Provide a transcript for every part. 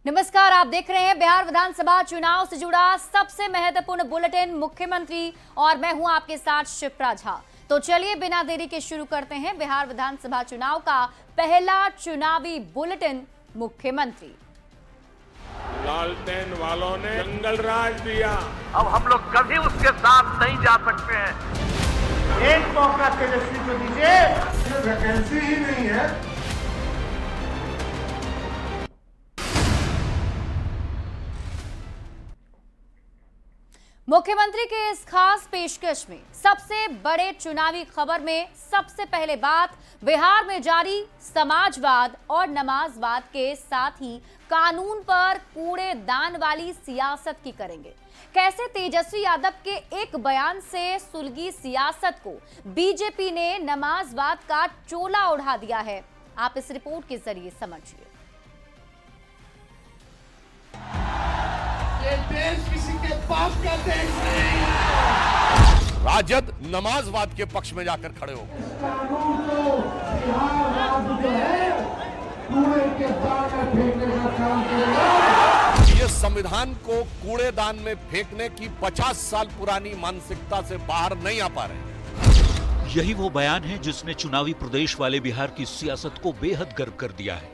नमस्कार, आप देख रहे हैं बिहार विधानसभा चुनाव से जुड़ा सबसे महत्वपूर्ण बुलेटिन मुख्यमंत्री और मैं हूं आपके साथ शिप्रा झा। तो चलिए बिना देरी के शुरू करते हैं बिहार विधानसभा चुनाव का पहला चुनावी बुलेटिन मुख्यमंत्री। लालटेन वालों ने जंगल राज दिया, अब हम लोग कभी उसके साथ नहीं जा सकते हैं। एक मौका तेजस्वी को दीजिए, वैकेंसी ही नहीं है। मुख्यमंत्री के इस खास पेशकश में सबसे बड़े चुनावी खबर में सबसे पहले बात बिहार में जारी समाजवाद और नमाजवाद के साथ ही कानून पर कूड़ेदान वाली सियासत की करेंगे। कैसे तेजस्वी यादव के एक बयान से सुलगी सियासत को बीजेपी ने नमाजवाद का चोला उड़ा दिया है, आप इस रिपोर्ट के जरिए समझिए। ये देश किसी के बाप का देश नहीं। राजद नमाजवाद के पक्ष में जाकर खड़े हो गए। कानून को बिहार राज्य जो है कूड़े के दान में फेंकने का काम करेगा। ये संविधान को कूड़ेदान में फेंकने की 50 साल पुरानी मानसिकता से बाहर नहीं आ पा रहे। यही वो बयान है जिसने चुनावी प्रदेश वाले बिहार की सियासत को बेहद गर्व कर दिया है।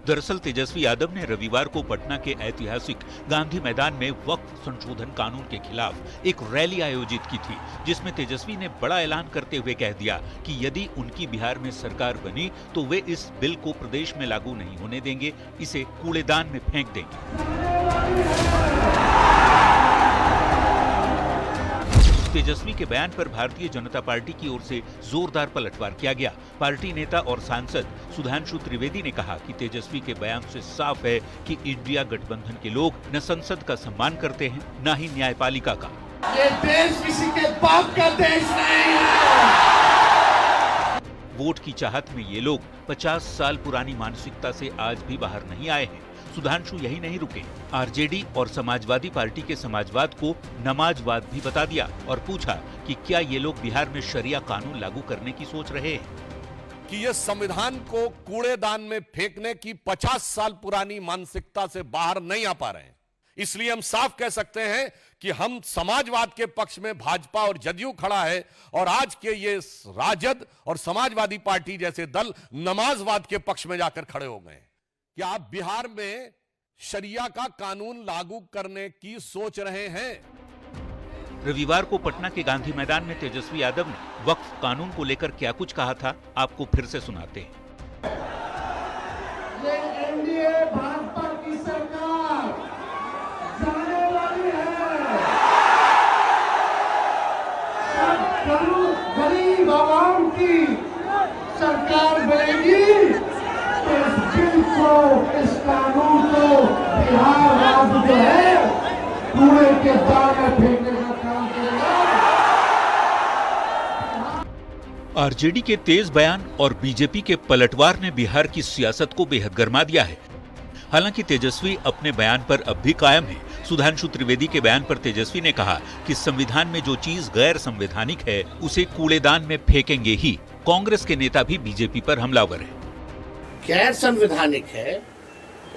दरअसल तेजस्वी यादव ने रविवार को पटना के ऐतिहासिक गांधी मैदान में वक्फ संशोधन कानून के खिलाफ एक रैली आयोजित की थी, जिसमें तेजस्वी ने बड़ा ऐलान करते हुए कह दिया कि यदि उनकी बिहार में सरकार बनी तो वे इस बिल को प्रदेश में लागू नहीं होने देंगे, इसे कूड़ेदान में फेंक देंगे। तेजस्वी के बयान पर भारतीय जनता पार्टी की ओर से जोरदार पलटवार किया गया। पार्टी नेता और सांसद सुधांशु त्रिवेदी ने कहा कि तेजस्वी के बयान से साफ है कि इंडिया गठबंधन के लोग न संसद का सम्मान करते हैं, न ही न्यायपालिका का। ये देश किसी के बाप का देश नहीं है। वोट की चाहत में ये लोग 50 साल पुरानी मानसिकता से आज भी बाहर नहीं आए हैं। सुधांशु यही नहीं रुके, आरजेडी और समाजवादी पार्टी के समाजवाद को नमाजवाद भी बता दिया और पूछा कि क्या ये लोग बिहार में शरिया कानून लागू करने की सोच रहे हैं। कि ये संविधान को कूड़ेदान में फेंकने की 50 साल पुरानी मानसिकता से बाहर नहीं आ पा रहे हैं। इसलिए हम साफ कह सकते हैं कि हम समाजवाद के पक्ष में भाजपा और जदयू खड़ा है और आज के ये राजद और समाजवादी पार्टी जैसे दल नमाजवाद के पक्ष में जाकर खड़े हो गए। क्या आप बिहार में शरिया का कानून लागू करने की सोच रहे हैं? रविवार को पटना के गांधी मैदान में तेजस्वी यादव ने वक्फ कानून को लेकर क्या कुछ कहा था, आपको फिर से सुनाते हैं। ये एनडीए भाजपा की सरकार जाने वाली है। गरीब आवाम की सरकार बनेगी। इस बिल को, इस कानून को बिहार राज्य जो है कूड़े के दान में फेंकने का काम करेगा। आरजेडी के तेज बयान और बीजेपी के पलटवार ने बिहार की सियासत को बेहद गरमा दिया है। हालांकि तेजस्वी अपने बयान पर अब भी कायम है। सुधांशु त्रिवेदी के बयान पर तेजस्वी ने कहा कि संविधान में जो चीज गैर संवैधानिक है उसे कूड़ेदान में फेंकेंगे ही। कांग्रेस के नेता भी बीजेपी पर हमलावर है। गैर संवैधानिक है,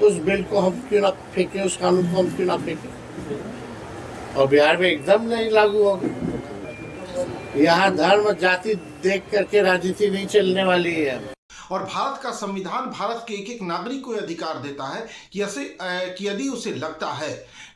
उस बिल को हम क्यों ना फेंकें, उस कानून को हम क्यों ना फेंकें। और बिहार में एकदम नहीं लागू होगा। यहाँ धर्म जाति देख करके राजनीति नहीं चलने वाली है। और भारत का संविधान भारत के एक एक नागरिक को अधिकार देता है कि यदि उसे लगता है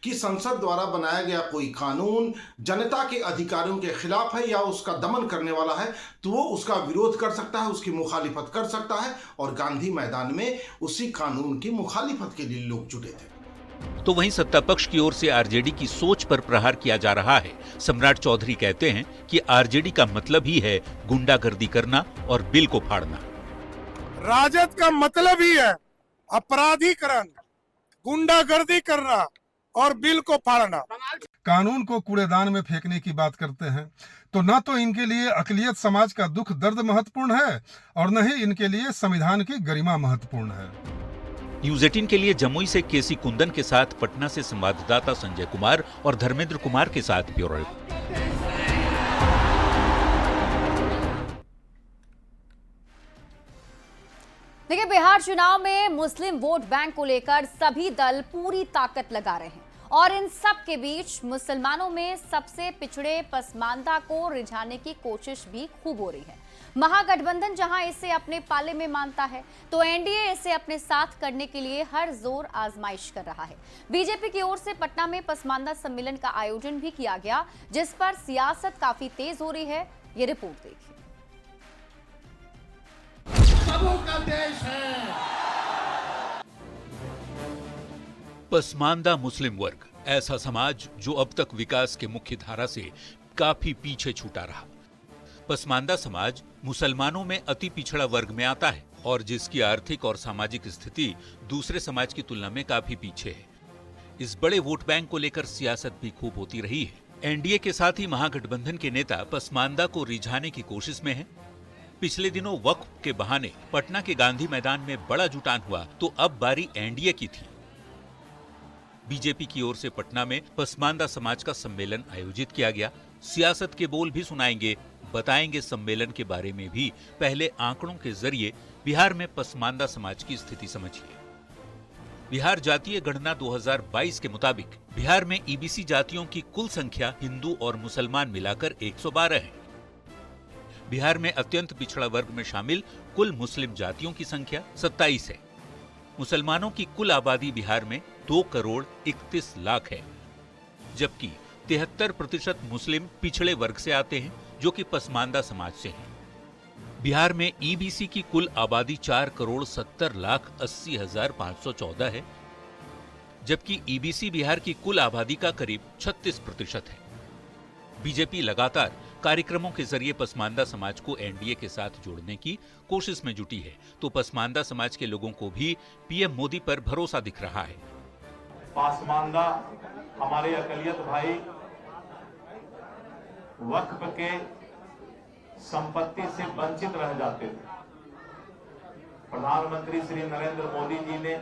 कि संसद द्वारा बनाया गया कोई कानून जनता के अधिकारों के खिलाफ है या उसका दमन करने वाला है, तो वो उसका विरोध कर सकता है, उसकी मुखालिफत कर सकता है। और गांधी मैदान में उसी कानून की मुखालिफत के लिए लोग जुटे थे। तो वहीं सत्ता पक्ष की ओर से आरजेडी की सोच पर प्रहार किया जा रहा है। सम्राट चौधरी कहते हैं कि आरजेडी का मतलब ही है गुंडागर्दी करना और बिल को फाड़ना। राजद का मतलब ही है अपराधीकरण, गुंडागर्दी करना और बिल को फाड़ना। कानून को कूड़ेदान में फेंकने की बात करते हैं तो न तो इनके लिए अक़लियत समाज का दुख दर्द महत्वपूर्ण है और न ही इनके लिए संविधान की गरिमा महत्वपूर्ण है। न्यूज़ 18 के लिए जमुई से केसी कुंदन के साथ पटना से संवाददाता संजय कुमार और धर्मेंद्र कुमार के साथ ब्यूरो रिपोर्ट। देखिए, बिहार चुनाव में मुस्लिम वोट बैंक को लेकर सभी दल पूरी ताकत लगा रहे हैं और इन सब के बीच मुसलमानों में सबसे पिछड़े पसमानदा को रिझाने की कोशिश भी खूब हो रही है। महागठबंधन जहां इसे अपने पाले में मानता है तो एनडीए इसे अपने साथ करने के लिए हर जोर आजमाइश कर रहा है। बीजेपी की ओर से पटना में पसमानदा सम्मेलन का आयोजन भी किया गया, जिस पर सियासत काफी तेज हो रही है। ये रिपोर्ट देखिए। सबों का देश है। पसमानदा मुस्लिम वर्ग ऐसा समाज जो अब तक विकास के मुख्य धारा से काफी पीछे छूटा रहा। पसमानदा समाज मुसलमानों में अति पिछड़ा वर्ग में आता है और जिसकी आर्थिक और सामाजिक स्थिति दूसरे समाज की तुलना में काफी पीछे है। इस बड़े वोट बैंक को लेकर सियासत भी खूब होती रही है। एनडीए के साथ ही महागठबंधन के नेता पसमानदा को रिझाने की कोशिश में हैं। पिछले दिनों वक्फ के बहाने पटना के गांधी मैदान में बड़ा जुटान हुआ तो अब बारी एनडीए की थी। बीजेपी की ओर से पटना में पसमानदा समाज का सम्मेलन आयोजित किया गया। सियासत के बोल भी सुनाएंगे, बताएंगे सम्मेलन के बारे में भी। पहले आंकड़ों के जरिए बिहार में पसमानदा समाज की स्थिति समझिए। बिहार जातीय गणना 2022 के मुताबिक बिहार में ईबीसी जातियों की कुल संख्या हिंदू और मुसलमान मिलाकर 112 है। बिहार में अत्यंत पिछड़ा वर्ग में शामिल कुल मुस्लिम जातियों की संख्या 27 है। मुसलमानों की कुल आबादी बिहार में 2,31,00,000 है, जबकि 73% मुस्लिम पिछड़े वर्ग से आते हैं जो कि पसमानदा समाज से हैं। बिहार में ईबीसी की कुल आबादी 4,70,80,514 है, जबकि ईबीसी बिहार की कुल आबादी का करीब 36% है। बीजेपी लगातार कार्यक्रमों के जरिए पसमानदा समाज को एनडीए के साथ जोड़ने की कोशिश में जुटी है, तो पसमानदा समाज के लोगों को भी पीएम मोदी पर भरोसा दिख रहा है। पसमानदा हमारे अकलियत भाई वक्फ के संपत्ति से वंचित रह जाते थे। प्रधानमंत्री श्री नरेंद्र मोदी जी ने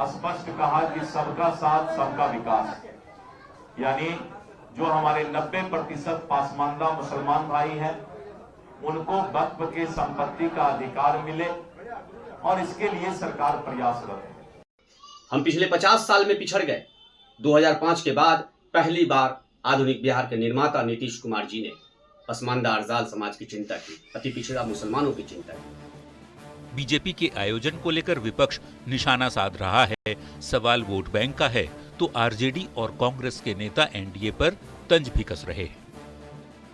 स्पष्ट कहा कि सबका साथ सबका विकास, यानी जो हमारे 90% पसमानदा मुसलमान भाई हैं उनको वक्फ के संपत्ति का अधिकार मिले और इसके लिए सरकार प्रयासरत है। हम पिछले 50 साल में पिछड़ गए। 2005 के बाद पहली बार आधुनिक बिहार के निर्माता नीतीश कुमार जी ने पसमानदा अरजाल समाज की चिंता की, अति पिछड़ा मुसलमानों की चिंता की। बीजेपी के आयोजन को लेकर विपक्ष निशाना साध रहा है। सवाल वोट बैंक का है तो आरजेडी और कांग्रेस के नेता एनडीए पर तंज भी कस रहे हैं।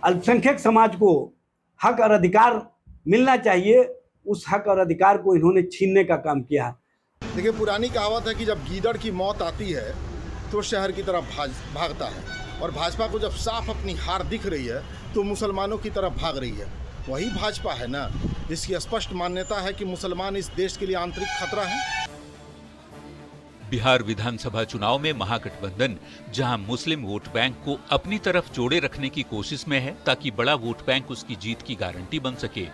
अल्पसंख्यक समाज को हक और अधिकार मिलना चाहिए, उस हक और अधिकार को इन्होंने छीनने का काम किया है। देखिए, पुरानी कहावत है कि जब गीदड़ की मौत आती है तो शहर की तरफ भागता है, और भाजपा को जब साफ अपनी हार दिख रही है तो मुसलमानों की तरफ भाग रही है। वही भाजपा है ना जिसकी स्पष्ट मान्यता है कि मुसलमान इस देश के लिए आंतरिक खतरा है। बिहार विधानसभा चुनाव में महागठबंधन जहां मुस्लिम वोट बैंक को अपनी तरफ जोड़े रखने की कोशिश में है ताकि बड़ा वोट बैंक उसकी जीत की गारंटी बन सके,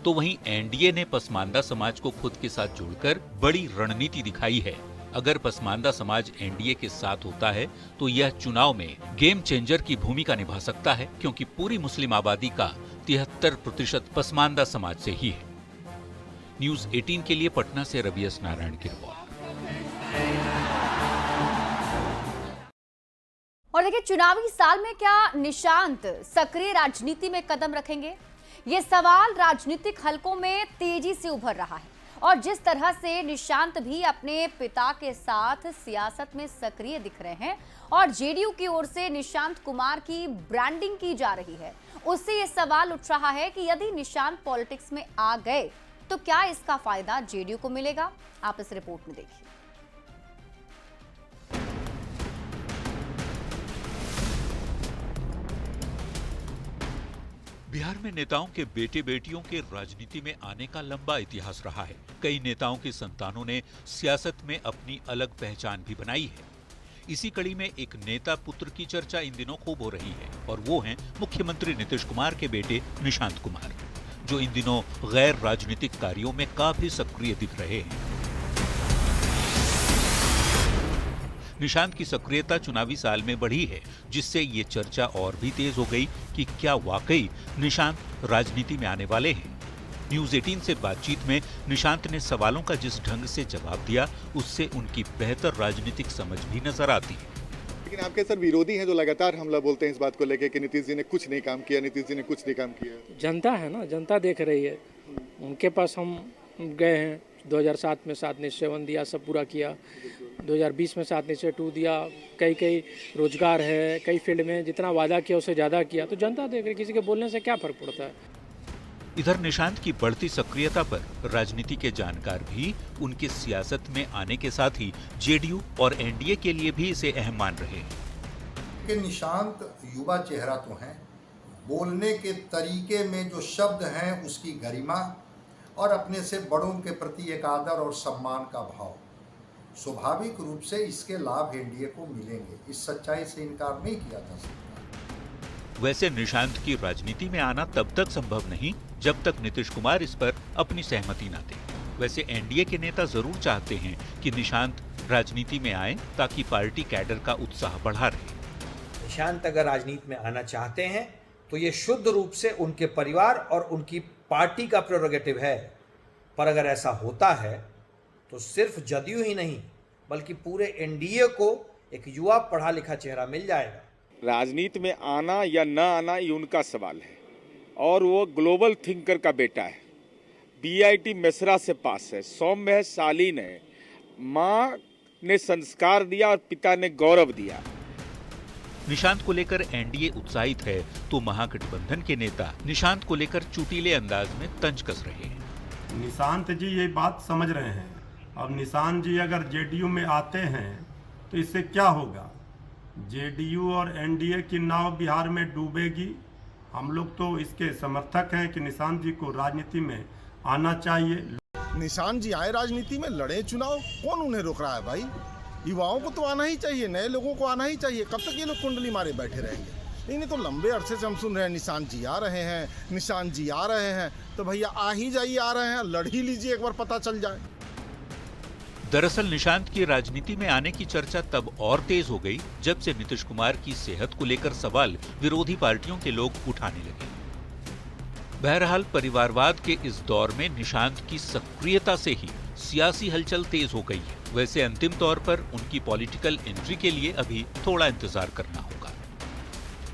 तो वहीं एनडीए ने पसमानदा समाज को खुद के साथ जोड़कर बड़ी रणनीति दिखाई है। अगर पसमानदा समाज एनडीए के साथ होता है तो यह चुनाव में गेम चेंजर की भूमिका निभा सकता है, क्योंकि पूरी मुस्लिम आबादी का 73% पसमानदा समाज से ही है। न्यूज़ 18 के लिए पटना से रवि एस नारायण की रिपोर्ट। और देखिए, चुनावी साल में क्या निशांत सक्रिय राजनीति में कदम रखेंगे? ये सवाल राजनीतिक हलकों में तेजी से उभर रहा है और जिस तरह से निशांत भी अपने पिता के साथ सियासत में सक्रिय दिख रहे हैं और जेडीयू की ओर से निशांत कुमार की ब्रांडिंग की जा रही है, उससे ये सवाल उठ रहा है कि यदि निशांत पॉलिटिक्स में आ गए तो क्या इसका फायदा जेडीयू को मिलेगा? आप इस रिपोर्ट में देखिए। बिहार में नेताओं के बेटे बेटियों के राजनीति में आने का लंबा इतिहास रहा है। कई नेताओं की संतानों ने सियासत में अपनी अलग पहचान भी बनाई है। इसी कड़ी में एक नेता पुत्र की चर्चा इन दिनों खूब हो रही है और वो हैं मुख्यमंत्री नीतीश कुमार के बेटे निशांत कुमार, जो इन दिनों गैर राजनीतिक कार्यों में काफी सक्रिय दिख रहे हैं। निशांत की सक्रियता चुनावी साल में बढ़ी है, जिससे ये चर्चा और भी तेज हो गई कि क्या वाकई निशांत राजनीति में आने वाले हैं। न्यूज 18 से बातचीत में निशांत ने सवालों का जिस ढंग से जवाब दिया, उससे उनकी बेहतर राजनीतिक समझ भी नजर आती है। लेकिन आपके सर विरोधी हैं जो लगातार हमला बोलते हैं इस बात को लेकर कि नीतीश जी ने कुछ नहीं काम किया, नीतीश जी ने कुछ नहीं काम किया। जनता है ना, जनता देख रही है। उनके पास हम गए हैं, 2007 में 7 निश्चय 1 दिया, सब पूरा किया। 2020 में 7 निश्चय 2 दिया, कई रोजगार है, कई फील्ड में जितना वादा किया उससे ज़्यादा किया। तो जनता देख रही है, किसी के बोलने से क्या फर्क पड़ता है। इधर निशांत की बढ़ती सक्रियता पर राजनीति के जानकार भी उनके सियासत में आने के साथ ही जेडीयू और एनडीए के लिए भी इसे अहम मान रहे हैं। निशांत युवा चेहरा तो हैं, बोलने के तरीके में जो शब्द हैं उसकी गरिमा और अपने से बड़ों के प्रति एक आदर और सम्मान का भाव, स्वाभाविक रूप से इसके लाभ एनडीए को मिलेंगे। इस सच्चाई से इनकार नहीं किया जा सकता। वैसे निशांत की राजनीति में आना तब तक संभव नहीं जब तक नीतीश कुमार इस पर अपनी सहमति न दें। वैसे एनडीए के नेता जरूर चाहते हैं कि निशांत राजनीति में आए ताकि पार्टी कैडर का उत्साह बढ़ा रहे। निशांत अगर राजनीति में आना चाहते हैं तो ये शुद्ध रूप से उनके परिवार और उनकी पार्टी का प्रेरोगेटिव है, पर अगर ऐसा होता है तो सिर्फ जदयू ही नहीं बल्कि पूरे एनडीए को एक युवा पढ़ा लिखा चेहरा मिल जाएगा। राजनीति में आना या न आना ये उनका सवाल है और वो ग्लोबल थिंकर का बेटा है। बीआईटी मेसरा से पास है, सौम्य है, शालीन है, माँ ने संस्कार दिया और पिता ने गौरव दिया। निशांत को लेकर एनडीए उत्साहित है तो महागठबंधन के नेता निशांत को लेकर चुटीले अंदाज में तंज कस रहे हैं। निशांत जी ये बात समझ रहे हैं। अब निशांत जी अगर जेडीयू में आते हैं तो इससे क्या होगा? जेडीयू और एनडीए की नाव बिहार में डूबेगी। हम लोग तो इसके समर्थक हैं कि निशांत जी को राजनीति में आना चाहिए। निशांत जी आए राजनीति में, लड़े चुनाव, कौन उन्हें रोक रहा है भाई? युवाओं को तो आना ही चाहिए, नए लोगों को आना ही चाहिए। कब तक ये लोग कुंडली मारे बैठे रहेंगे? नहीं तो लंबे अरसे से हम सुन रहे हैं निशांत जी आ रहे हैं, निशांत जी आ रहे हैं। तो भैया आ ही जाइए, आ रहे हैं, लड़ ही लीजिए, एक बार पता चल जाए। दरअसल निशांत की राजनीति में आने की चर्चा तब और तेज हो गई जब से नीतीश कुमार की सेहत को लेकर सवाल विरोधी पार्टियों के लोग उठाने लगे। बहरहाल परिवारवाद के इस दौर में निशांत की सक्रियता से ही सियासी हलचल तेज हो गई है। वैसे अंतिम तौर पर उनकी पॉलिटिकल एंट्री के लिए अभी थोड़ा इंतजार करना होगा।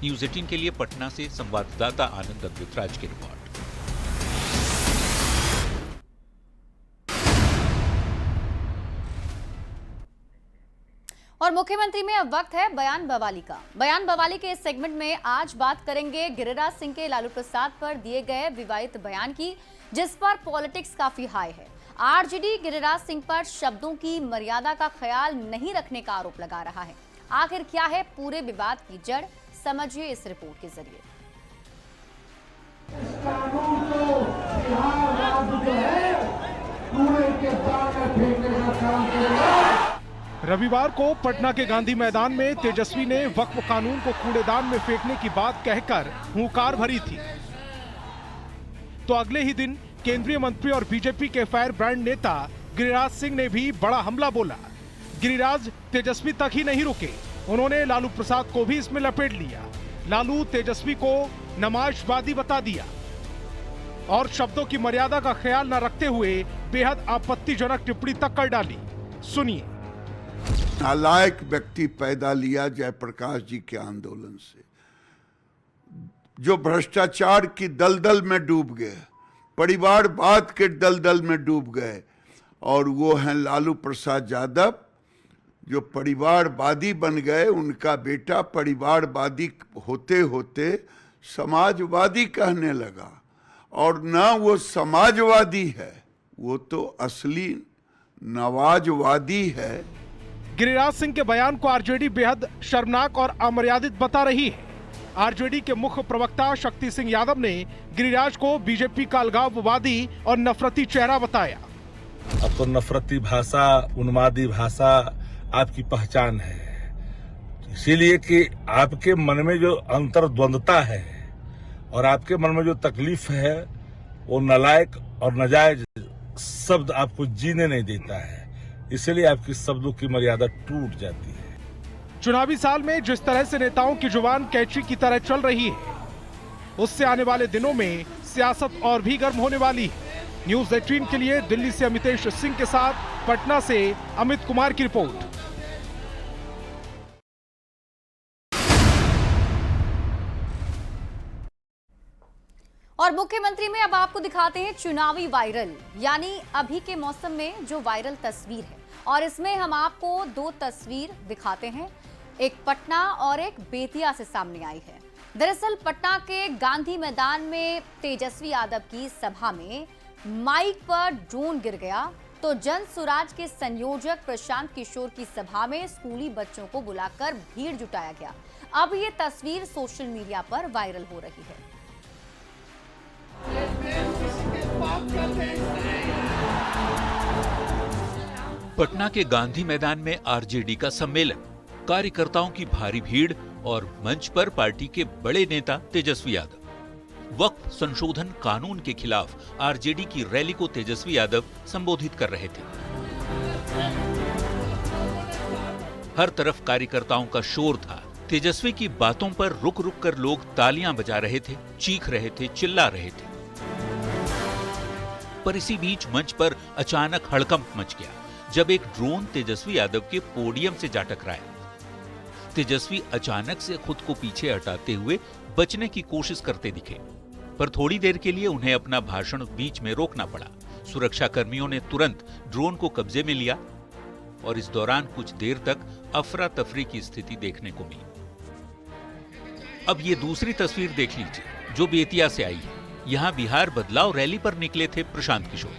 न्यूज 18 के लिए पटना से संवाददाता आनंद अमृतराज की रिपोर्ट। और मुख्यमंत्री में अब वक्त है बयान बवाली का। बयान बवाली के इस सेगमेंट में आज बात करेंगे गिरिराज सिंह के लालू प्रसाद पर दिए गए विवादित बयान की, जिस पर पॉलिटिक्स काफी हाई है। आरजेडी गिरिराज सिंह पर शब्दों की मर्यादा का ख्याल नहीं रखने का आरोप लगा रहा है। आखिर क्या है पूरे विवाद की जड़, समझिए इस रिपोर्ट के जरिए। रविवार को पटना के गांधी मैदान में तेजस्वी ने वक्फ कानून को कूड़ेदान में फेंकने की बात कहकर हुंकार भरी थी, तो अगले ही दिन केंद्रीय मंत्री और बीजेपी के फायर ब्रांड नेता गिरिराज सिंह ने भी बड़ा हमला बोला। गिरिराज तेजस्वी तक ही नहीं रुके, उन्होंने लालू प्रसाद को भी इसमें लपेट लिया। लालू तेजस्वी को नमाजवादी बता दिया और शब्दों की मर्यादा का ख्याल न रखते हुए बेहद आपत्तिजनक टिप्पणी तक कर डाली। सुनिए। नालायक व्यक्ति पैदा लिया जयप्रकाश जी के आंदोलन से, जो भ्रष्टाचार की दलदल में डूब गए, परिवारवाद के दलदल में डूब गए, और वो हैं लालू प्रसाद यादव जो परिवारवादी बन गए। उनका बेटा परिवारवादी होते होते समाजवादी कहने लगा, और ना वो समाजवादी है, वो तो असली नवाजवादी है। गिरिराज सिंह के बयान को आरजेडी बेहद शर्मनाक और अमर्यादित बता रही है। आरजेडी के मुख्य प्रवक्ता शक्ति सिंह यादव ने गिरिराज को बीजेपी का अलगाववादी और नफरती चेहरा बताया। अब तो नफरती भाषा, उन्मादी भाषा आपकी पहचान है, इसीलिए कि आपके मन में जो अंतर्द्वंदता है और आपके मन में जो तकलीफ है, वो नालायक और नाजायज शब्द आपको जीने नहीं देता है, इसलिए आपकी शब्दों की मर्यादा टूट जाती है। चुनावी साल में जिस तरह से नेताओं की जुबान कैंची की तरह चल रही है, उससे आने वाले दिनों में सियासत और भी गर्म होने वाली है। न्यूज 18 के लिए दिल्ली से अमितेश सिंह के साथ पटना से अमित कुमार की रिपोर्ट। और मुख्यमंत्री में अब आपको दिखाते हैं चुनावी वायरल, यानी अभी के मौसम में जो वायरल तस्वीर है। और इसमें हम आपको दो तस्वीर दिखाते हैं, एक पटना और एक बेतिया से सामने आई है। दरअसल पटना के गांधी मैदान में तेजस्वी यादव की सभा में माइक पर ड्रोन गिर गया तो जन सुराज के संयोजक प्रशांत किशोर की सभा में स्कूली बच्चों को बुलाकर भीड़ जुटाया गया। अब ये तस्वीर सोशल मीडिया पर वायरल हो रही है। पटना के गांधी मैदान में आरजेडी का सम्मेलन, कार्यकर्ताओं की भारी भीड़ और मंच पर पार्टी के बड़े नेता तेजस्वी यादव। वक्फ संशोधन कानून के खिलाफ आरजेडी की रैली को तेजस्वी यादव संबोधित कर रहे थे। हर तरफ कार्यकर्ताओं का शोर था। तेजस्वी की बातों पर रुक रुक कर लोग तालियां बजा रहे थे, चीख रहे थे, चिल्ला रहे थे। पर इसी बीच मंच पर अचानक हड़कंप मच गया जब एक ड्रोन तेजस्वी यादव के पोडियम से जा टकराया। तेजस्वी अचानक से खुद को पीछे हटाते हुए बचने की कोशिश करते दिखे, पर थोड़ी देर के लिए उन्हें अपना भाषण बीच में रोकना पड़ा। सुरक्षा कर्मियों ने तुरंत ड्रोन को कब्जे में लिया और इस दौरान कुछ देर तक अफरा तफरी की स्थिति देखने को मिली। अब ये दूसरी तस्वीर देख लीजिए जो बेतिया से आई है। यहाँ बिहार बदलाव रैली पर निकले थे प्रशांत किशोर,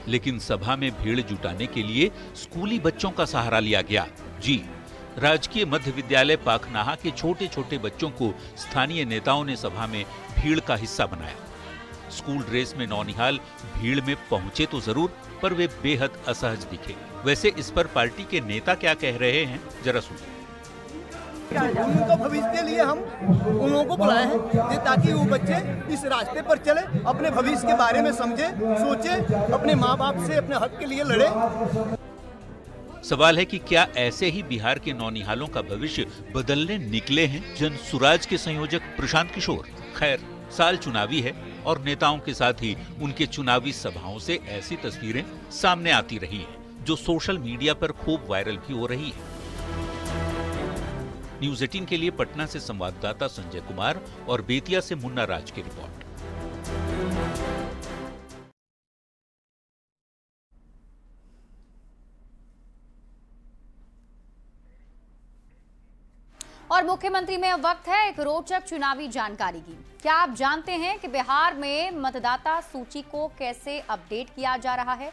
लेकिन सभा में भीड़ जुटाने के लिए स्कूली बच्चों का सहारा लिया गया। जी, राजकीय मध्य विद्यालय पाखनाहा के छोटे छोटे बच्चों को स्थानीय नेताओं ने सभा में भीड़ का हिस्सा बनाया। स्कूल ड्रेस में नौनिहाल भीड़ में पहुंचे तो जरूर, पर वे बेहद असहज दिखे। वैसे इस पर पार्टी के नेता क्या कह रहे हैं, जरा सुनिए। उनका भविष्य के लिए हम उन लोगों को बुलाए हैं ताकि वो बच्चे इस रास्ते पर चले, अपने भविष्य के बारे में समझे, सोचे, अपने माँ बाप से अपने हक के लिए लड़े। सवाल है कि क्या ऐसे ही बिहार के नौनिहालों का भविष्य बदलने निकले हैं जन सुराज के संयोजक प्रशांत किशोर? खैर, साल चुनावी है और नेताओं के साथ ही उनके चुनावी सभाओं से ऐसी तस्वीरें सामने आती रही हैं, जो सोशल मीडिया पर खूब वायरल भी हो रही है। न्यूज 18 के लिए पटना से संवाददाता संजय कुमार और बेतिया से मुन्ना राज की रिपोर्ट। और मुख्यमंत्री में अब वक्त है एक रोचक चुनावी जानकारी की। क्या आप जानते हैं कि बिहार में मतदाता सूची को कैसे अपडेट किया जा रहा है?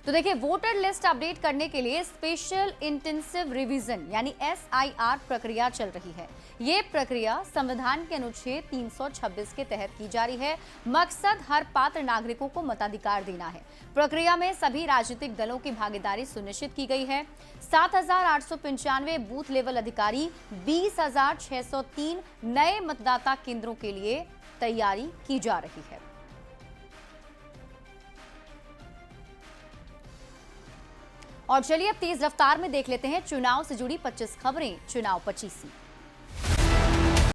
तो देखिए, वोटर लिस्ट अपडेट करने के लिए स्पेशल इंटेंसिव रिवीजन यानी SIR प्रक्रिया चल रही है। ये प्रक्रिया संविधान के अनुच्छेद 326 के तहत की जा रही है। मकसद हर पात्र नागरिकों को मताधिकार देना है। प्रक्रिया में सभी राजनीतिक दलों की भागीदारी सुनिश्चित की गई है। 7,895 बूथ लेवल अधिकारी, 20,603 नए मतदाता केंद्रों के लिए तैयारी की जा रही है। और चलिए अब तेज रफ्तार में देख लेते हैं चुनाव से जुड़ी 25 खबरें चुनाव 25।